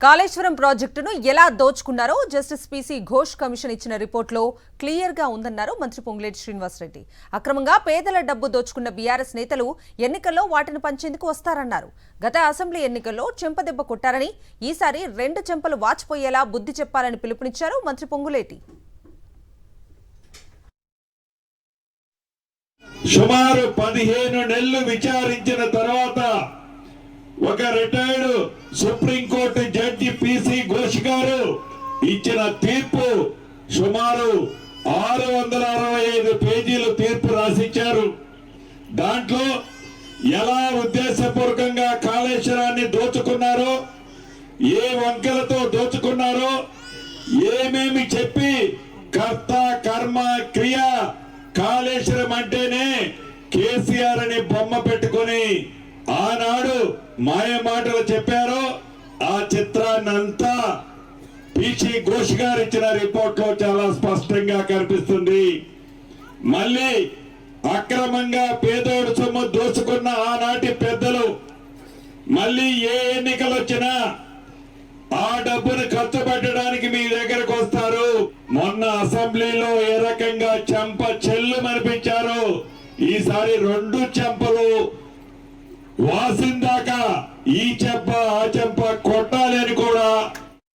కాళేశ్వరం ప్రాజెక్టును ఎలా దోచుకున్నారో justice PC Ghosh commission ఇచ్చిన రిపోర్టులో క్లియర్ గా ఉందన్నారు మంత్రి పొంగులేటి శ్రీనివాసరెడ్డి. అక్రమంగా పేదల డబ్బు దోచుకున్న బీఆర్ఎస్ నేతలు ఎన్నికల్లో వాటిని పంచేందుకు వస్తారన్నారు. గత అసెంబ్లీ ఎన్నికల్లో చెంపదెబ్బ కొట్టారని ఈసారి 2 చెంపలు వాచిపోయేలా బుద్ధి చెప్పాలని పిలుపునిచ్చారు మంత్రి పొంగులేటి. సుమారు 15 నెలలు విచారించిన తర్వాత ఒక retired supreme court judge PC Ghosh గారు ఇచ్చిన తీర్పు సుమారు 665 పేజీలు తీర్పు రాసిచ్చారు. దాంట్లో ఎలా ఉద్దేశపూర్వకంగా కాళేశ్వరాన్ని దోచుకున్నారో, ఏ వంకలతో దోచుకున్నారో, ఏమేమి చెప్పి కర్త కర్మ క్రియ కాళేశ్వరం అంటేనే కేసీఆర్ అని బొమ్మ పెట్టుకుని ఆనాడు మాయ మాటలు చెప్పారో ఆ చిత్రాన్ని అంతా పీసీ ఘోష్ గారు ఇచ్చిన రిపోర్ట్ లో చాలా స్పష్టంగా కనిపిస్తుంది. మళ్ళీ అక్రమంగా పేదోడు సొమ్ము దోచుకున్న ఆనాటి పెద్దలు మళ్ళీ ఏ ఎన్నికలు వచ్చినా ఆ డబ్బును ఖర్చు పెట్టడానికి మీ దగ్గరకు వస్తారు. మొన్న అసెంబ్లీలో ఏ రకంగా చెంప చెల్లు మనిపించారు, ఈసారి 2 చెంపలు వాసిందాకా ఈ